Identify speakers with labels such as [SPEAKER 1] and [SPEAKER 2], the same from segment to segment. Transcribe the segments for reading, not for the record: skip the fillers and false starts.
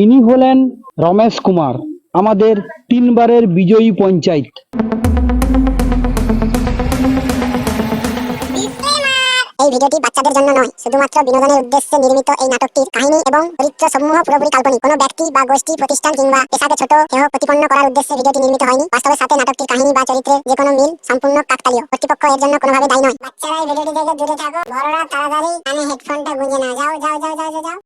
[SPEAKER 1] ইনি হলেন রমেশ কুমার, আমাদের 3বারের বিজয়ী পঞ্চায়েত।
[SPEAKER 2] এই ভিডিওটি বাচ্চাদের জন্য নয়, শুধুমাত্র বিনোদনের উদ্দেশ্যে নির্মিত। এই নাটকটির কাহিনী এবং চরিত্র সমূহ পুরোপুরি কাল্পনিক। কোনো ব্যক্তি বা গোষ্ঠী, প্রতিষ্ঠান কিংবা পেশাকে ছোট হেয় প্রতিপন্ন করার উদ্দেশ্যে ভিডিওটি নির্মিত হয়নি। বাস্তবের সাথে নাটকটির কাহিনী বা চরিত্রের যে কোনো মিল সম্পূর্ণ কাকতালীয়। কর্তৃপক্ষ এর জন্য কোনোভাবে দায়ী নয়। বাচ্চারা এই ভিডিওটি দেখে দূরে থাকো, বড়রা তাড়াতাড়ি কানে হেডফোনটা গুঁজে নাও। যাও যাও যাও যাও যাও যাও।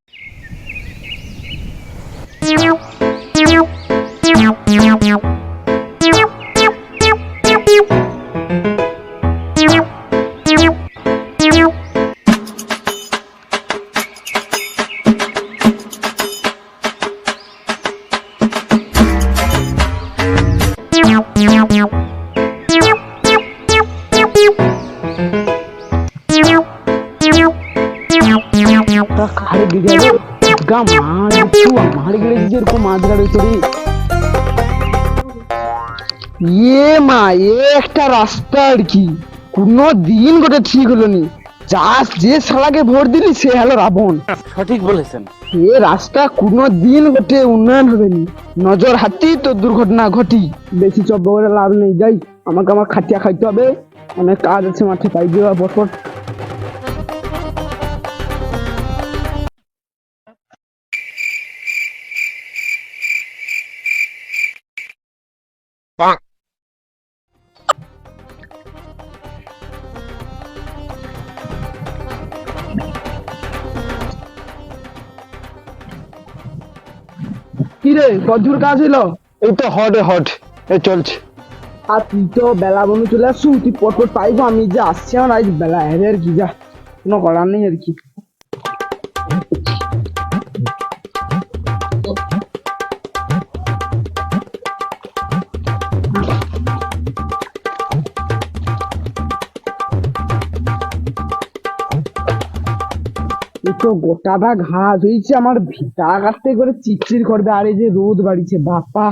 [SPEAKER 1] একটা রাস্তা আর কি কোনো দিন গোটে ঠিক হলো নি। যে শালাকে ভোট দিলি সে হলো রাবণ।
[SPEAKER 3] সঠিক বলেছেন।
[SPEAKER 1] এ রাস্তা কোনো দিন গোটে উন্নয়ন হবে নি। নজর হাতি তো দুর্ঘটনা ঘটি। বেশি চব্য করে লাভ নেই, যাই আমাকে আমার খাটিয়া খাইতে হবে, অনেক কাজ আছে মাঠে, তাই দেওয়া বটপট। কিরে কদ্দূর কাজ হইলো?
[SPEAKER 3] এই তো হট এই চলছে।
[SPEAKER 1] আর তুই তো বেলা বনু চলে আসছু, তুই পটপট পাইবো, আমি যে আসছি আমার আজ বেলা হেরে আর কি, যা কোনো করার নেই আর কি। তো গোটাটা ঘাস হয়েছে, আমার ভিটা কাটতে করে চিচির করবে, আর এই যে রোদ বাড়িছে বাপা।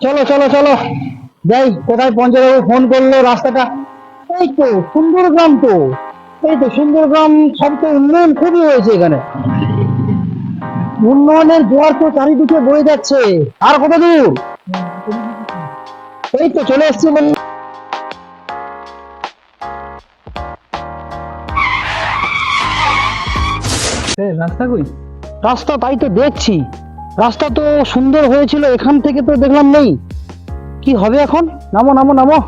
[SPEAKER 1] চলো চলো চলো যাই, কোথায় পৌঁছে যাবো? ফোন করলো রাস্তাটা, এই তো সুন্দরগ্রাম, তো এই তো সুন্দরগ্রাম। সব তো উন্নয়ন খুবই হয়েছে এখানে, উন্নয়নের জোয়ার তো চারিদিকে বয়ে যাচ্ছে। আর কত দূর? এই তো চলে এসছি। রাস্তা কই? রাস্তা তাই তো দেখছি, রাস্তা তো সুন্দর হয়েছিল, এখান থেকে তো দেখলাম নেই। কি হবে এখন? নামো নামো নামো।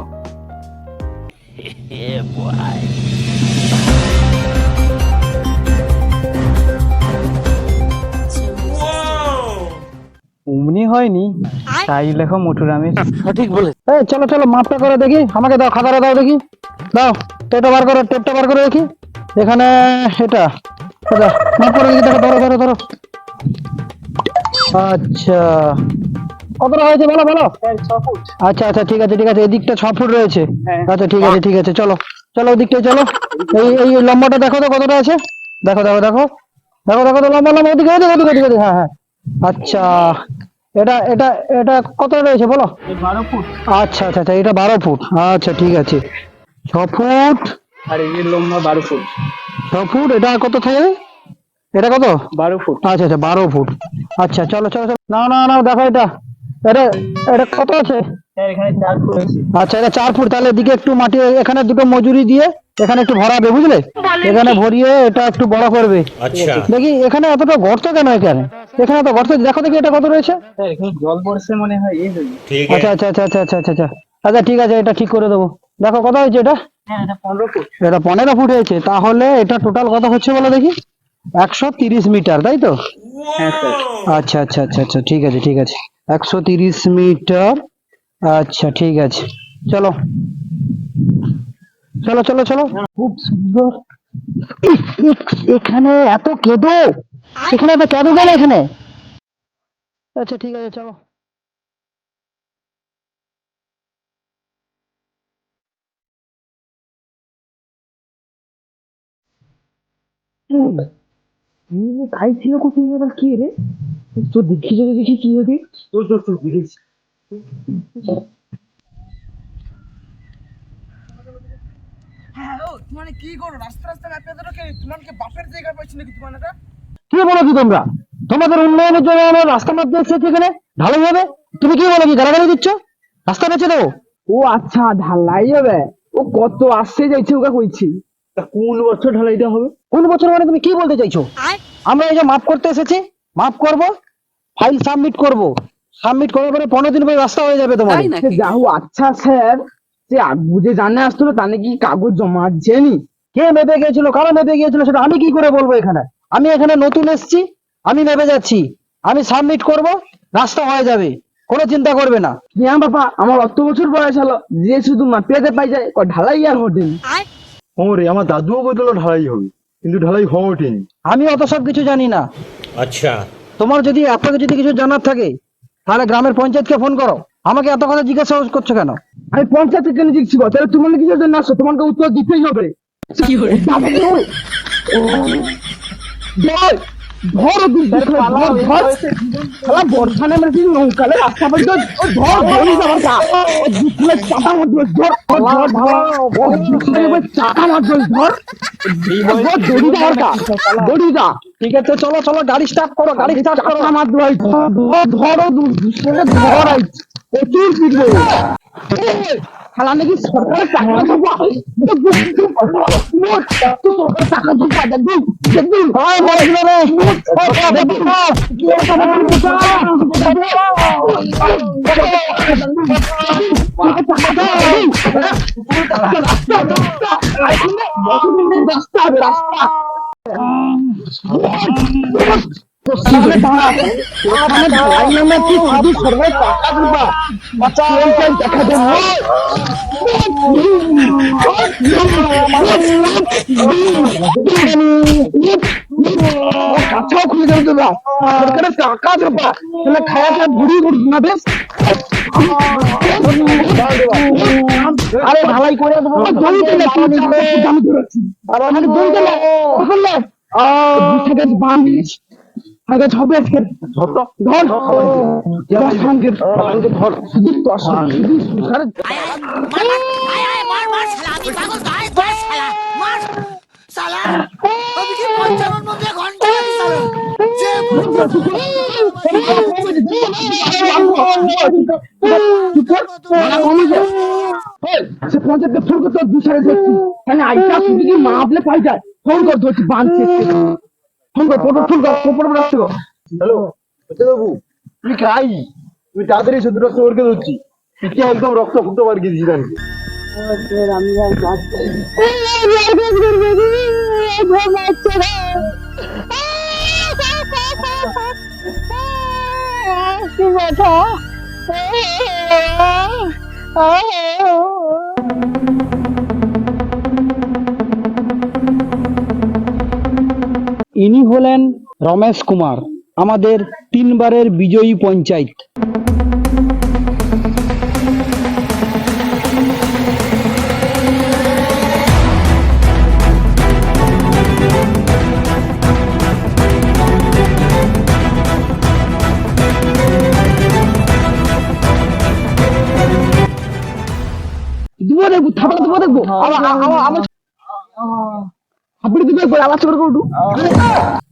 [SPEAKER 1] অমনি হয়নি, তাই লেখো মোটুরামে।
[SPEAKER 3] সঠিক বলে।
[SPEAKER 1] চলো চলো মাপটা করে দেখি, আমাকে দাও, খাতাটা দাও দেখি, দাও টেপটা বার করো, টেপটা বার করে দেখি। এখানে এটা মাপ করে দেখি, দেখো, ধরো ধরো ধরো। আচ্ছা কতটা হয়েছে বলো বলো। 6 ফুট। আচ্ছা আচ্ছা ঠিক আছে ঠিক আছে, এদিকটা 6 ফুট রয়েছে। আচ্ছা ঠিক আছে ঠিক আছে, চলো চলো ওদিকটাই চলো। এই এই লম্বাটা দেখো তো কতটা আছে, দেখো দেখো দেখো দেখো দেখো তো লম্বা লম্বা, ওদিকে ওদিকে ওদিকে ওদিকে, হ্যাঁ হ্যাঁ। আচ্ছা এটা এটা এটা কত রয়েছে বলো? 12 ফুট। আচ্ছা আচ্ছা আচ্ছা, এটা 12 ফুট। আচ্ছা ঠিক আছে, 6 ফুট আর এই লম্বা 12 ফুট। 6 ফুট, এটা কত থাকে? এটা কত? 12 ফুট। আচ্ছা আচ্ছা 12 ফুট। আচ্ছা চলো চলো চলো, না না না দেখো এটা, এটা এটা কত আছে? এখানে 4 ফুট আছে। আচ্ছা এটা 4 ফুট, তাহলে এদিকে একটু মাটি, এখানে দুটো মজুরি দিয়ে এখানে একটু ভরাবে, বুঝলে? এখানে ভরিয়ে এটা একটু বড় করবে।
[SPEAKER 3] আচ্ছা
[SPEAKER 1] দেখি এখানে এতটা গর্ত কেন এখানে? এখানে তো গর্ত, দেখো দেখি এটা কত রয়েছে।
[SPEAKER 4] এখানে জল পড়ছে মনে হয়।
[SPEAKER 1] আচ্ছা আচ্ছা আচ্ছা আচ্ছা আচ্ছা আচ্ছা আচ্ছা ঠিক আছে, এটা ঠিক করে দেবো। দেখো কত হয়েছে এটা?
[SPEAKER 4] এটা 15 ফুট।
[SPEAKER 1] এটা 15 ফুট হয়েছে, তাহলে এটা টোটাল কত হচ্ছে বলো দেখি? 130 মিটার, তাই তো?
[SPEAKER 4] হ্যাঁ স্যার।
[SPEAKER 1] আচ্ছা আচ্ছা আচ্ছা আচ্ছা ঠিক আছে ঠিক আছে, 130 মিটার। আচ্ছা ঠিক আছে, চলো চলো চলো চলো। খুব সুন্দর। এখানে এত কেঁদো, এখানে এত কেঁদো গেল এখানে। আচ্ছা ঠিক আছে চলো। তাই ছিল কোথায়, এবার কি রে? তো দেখি যদি দেখি কি হবে।
[SPEAKER 4] তোর তোর তোর দেখেছি।
[SPEAKER 5] মানে কি করো রাস্তা রাস্তা ম্যাপে ধরো কে তোমার কি বাপের জায়গা পাইছি নাকি তোমার এটা?
[SPEAKER 1] কি বলেছো তোমরা? তোমাদের উন্নয়নের জন্য আমার রাস্তা মাপতে এসেছি এখানে, ঢালাই হবে। তুমি কি বলো, কি গালাগালি দিচ্ছ? রাস্তা বেঁচে দেবো?
[SPEAKER 4] ও আচ্ছা, ঢালাই হবে। ও কত আসছে যাইছে ওকে কইছি। তা কোন বছর ঢালাইটা হবে?
[SPEAKER 1] কোন বছর মানে তুমি কি বলতে চাইছো? আমরা এই যে মাপ করতে এসেছি, মাপ করব, ফাইল সাবমিট করব, সাবমিট করার পরে 15 দিন পরে রাস্তা হয়ে যাবে তোমার।
[SPEAKER 3] তাই নাকি?
[SPEAKER 4] যাহু আচ্ছা স্যার, যে বুঝে জানে আসতো তাহলে কি কাগজ জমা আছেনি?
[SPEAKER 1] কে মেপে গিয়েছিল, কারা মেপে গিয়েছিল সেটা আমি কি করে বলবো? এখানে আমি এখানে নতুন এসেছি, আমি মেপে যাচ্ছি, আমি সাবমিট করব, রাস্তা হয়ে যাবে, কোনো চিন্তা করবে না।
[SPEAKER 4] হ্যাঁ বাবা, আমার অত বছর বয়স হলো যে শুধু মাপিয়াতে পাই যায়, ঢালাই আর হোটেল।
[SPEAKER 6] রে আমার দাদুও বললো ঢালাই হবে, কিন্তু ঢালাই হয়ে ওঠেনি।
[SPEAKER 1] আমি অত সব কিছু জানি না।
[SPEAKER 7] अच्छा
[SPEAKER 1] তোমার যদি আপনাকে যদি কিছু জানার থাকে তাহলে গ্রামের পঞ্চায়েতকে ফোন করো। আমাকে এত কথা জিজ্ঞাসা করছো কেন?
[SPEAKER 4] আমি পঞ্চায়েত থেকে জিজ্ঞেস করবো, তাহলে তোমার কিছু জন্য আসো, তোমাকে উত্তর দিতেই হবে। ধর বর্ষা নেমে নৌকালে রাস্তা পর্যন্ত ধর ধরি যাবার চাকা মারবে, ধর চাকা মারবে, ধর দড়ি যাওয়ার কা দড়ি যা।
[SPEAKER 1] ঠিক আছে, চলো চলো, গাড়ি স্টার্ট করো, গাড়ি স্টার্ট করো।
[SPEAKER 4] আমার ধর ধরো ধর আইছে প্রচুর পিটবে। খেলা নাকি সরকারের টাকা দেবো, সরকারের টাকা দেবো, দেখুন দেখুন
[SPEAKER 1] হয় বলেছিল রে।
[SPEAKER 4] রাস্তা হবে রাস্তা। কাছাও খুলে যাবে তোমরা, সরকারের টাকা দেবা, তাহলে খাওয়া খাওয়া ঘুরি ঘুরি না বেশ।
[SPEAKER 1] আরে ঢালাই করে দেবো।
[SPEAKER 4] জমি দিলে আমি ধরেছি আমাকে জমি দিলে বললে থেকে বানিস আগে হবে আজকে ধর ধর ধর শুধু পঞ্চায়েত ফোন করতে দুসারে ধরছি, মানে আইটা শুধু কি মা আপলে পাই যায়, ফোন কর ধরছি বাঁধছে, ফোন কর ফোন কর ফোন রাখতে কর।
[SPEAKER 6] হ্যালো বাবু, তুই খাই, তুই তাড়াতাড়ি শুধু রক্ত ওরকে ধরছি, পিঠে একদম রক্ত ফুটতে পার গিয়েছি জানি।
[SPEAKER 1] ইনি হলেন রমেশ কুমার, আমাদের 3 বারের বিজয়ী পঞ্চায়েত।
[SPEAKER 4] দুবো দেখবো থাপড়া দুবো দেখবো আপনি দিবে আবার ছোট করু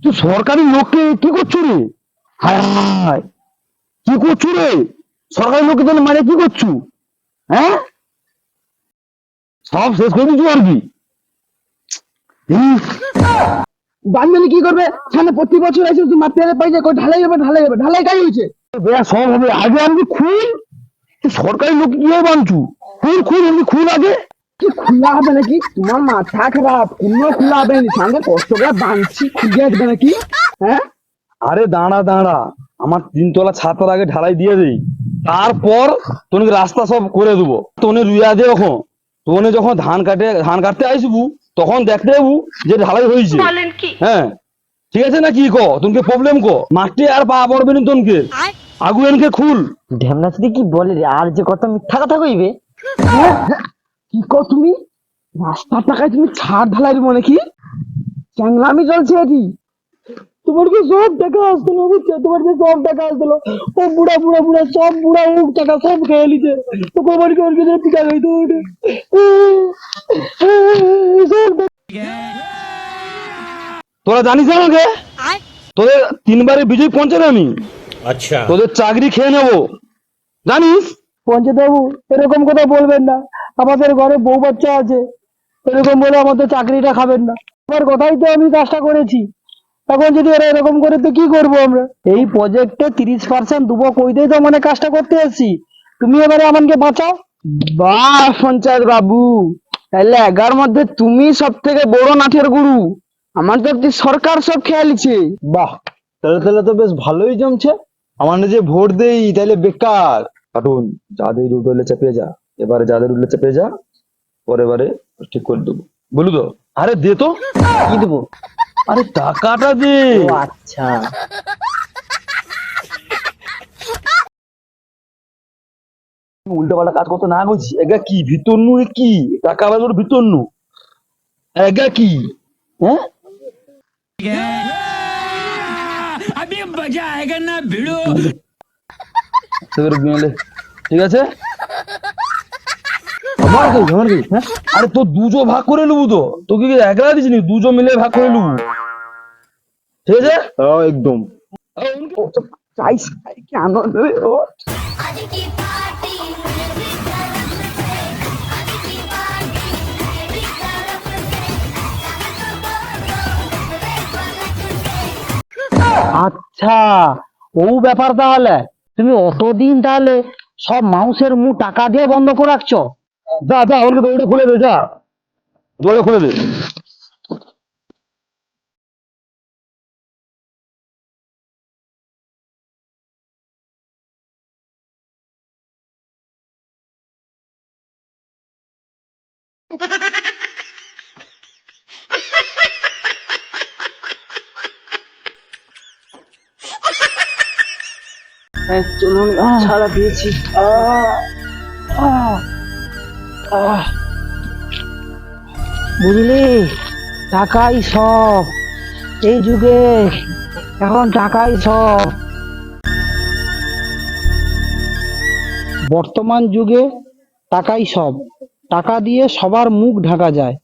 [SPEAKER 1] তুই সরকারি লোককে কি করছো রে? হায় হায়, কি করছো রে? সরকারি লোককে জন্য মানে কি করছো? হ্যাঁ, সব শেষ করে দিচ্ছ আর কি।
[SPEAKER 4] বান্ধবী কি করবে? সামনে প্রতি বছর এসে তুই মাপতে পাই যায়, ঢালাই হবে ঢালাই হবে, ঢালাই কাজ হয়েছে।
[SPEAKER 1] সব হবে, আগে আমি খুন। সরকারি লোক কি বানছু? খুন খুন এমনি খুন আগে।
[SPEAKER 4] কি খোলা হবে নাকি? তোমার মাথা খারাপ, কোনো খোলা হবে না, সামনে কষ্ট করে বাঁধছি, খুলে আসবে নাকি? হ্যাঁ
[SPEAKER 6] আরে দাঁড়া দাঁড়া, আমার 3 তলা ছাতার আগে ঢালাই দিয়ে দেই, তারপর তোকে রাস্তা সব করে দেবো। তোনে রুইয়া দে, তোনে যখন ধান কাটতে আসবু তখন দেখতে যাবো যে ঢালাই হয়েছে। হ্যাঁ ঠিক আছে না? কি তোমাকে প্রবলেম মাটি আর পা পড়বে না, তোনকে আগুনকে খুল।
[SPEAKER 3] ঢেমনা যদি কি বলে রে, আর যে কত মিথ্যা কথা কইবে।
[SPEAKER 4] কি কর তুমি? রাস্তার টাকায় তুমি ছাড় ঢালাই দেবো নাকি? চ্যাংলামি চলছে এটি। তোমার কি সব টাকা আসছিল, বুঝছো? তোমার কি সব টাকা আসছিল, ও বুড়া বুড়া বুড়া সব বুড়া ও টাকা সব খেয়ে নিছে। তো কবার কি ওর পিঠা খাইতে সব
[SPEAKER 6] তোরা জানিস আমাকে, তোদের 3বারে বিজয় পঞ্চায়েত আমি,
[SPEAKER 7] अच्छा
[SPEAKER 6] তোদের চাকরি খেয়ে নেবো জানিস।
[SPEAKER 1] পঞ্চায়েত বাবু এরকম কথা বলবেন না, আমাদের ঘরে বউ বাচ্চা আছে, এরকম বলে আমাদের চাকরিটা খাবেন না। আমার কথাই তো আমি কাজটা করেছি, এখন যদি এরা এরকম করে তো কি করবো আমরা? এই প্রজেক্টে 30% দেবো কইতেই তো মানে কাজটা করতে এসেছি, তুমি এবারে আমাকে বাঁচাও।
[SPEAKER 4] বাহ পঞ্চায়েত বাবু, তাহলে 11 মধ্যে তুমি সব থেকে বড় নাটের গুরু। আমার তো একটি সরকার সব খেয়াল লিছে।
[SPEAKER 6] বাহ, তাহলে তাহলে তো বেশ ভালোই জমছে। আমার যে ভোট দেই তাহলে বেকার। কাটুন, যাদের উঠলে চেপে যা, এবারে যাদের উঠলে চেপে যা, পরের বারে ঠিক করে দেবো, বলু তো। আরে দে তো।
[SPEAKER 3] কি দেবো?
[SPEAKER 6] আরে টাকাটা দে।
[SPEAKER 3] ও আচ্ছা,
[SPEAKER 6] উল্টো পাল্টা কাজ করতে না করছি, এগা কি ভিতর নু কি টাকা বাজার ভিতর নু এগা কি? হ্যাঁ
[SPEAKER 7] अभी मजा आएगा ना भिड़ो।
[SPEAKER 6] ঠিক আছে।
[SPEAKER 4] আমার কি
[SPEAKER 6] হ্যাঁ? আরে তো দুজো ভাগ করে নেবো, তো তোকে কি একলা দিস নি, দুজো মিলে ভাগ করে নেবো, ঠিক আছে?
[SPEAKER 4] একদম চাইস কি আনন্দ রে ও।
[SPEAKER 1] আচ্ছা, ও ব্যাপার তাহলে। তুমি অতদিন তাহলে সব মাউসের মুখ টাকা দিয়ে বন্ধ করে রাখছো?
[SPEAKER 6] যা যা, ওকে দৌড়ে খুলে দে, যা দৌড়ে খুলে দে।
[SPEAKER 4] চলুন ছাড়া পেয়েছি।
[SPEAKER 1] বুঝলি, টাকাই সব এই যুগে, এখন টাকাই সব। বর্তমান যুগে টাকাই সব, টাকা দিয়ে সবার মুখ ঢাকা যায়।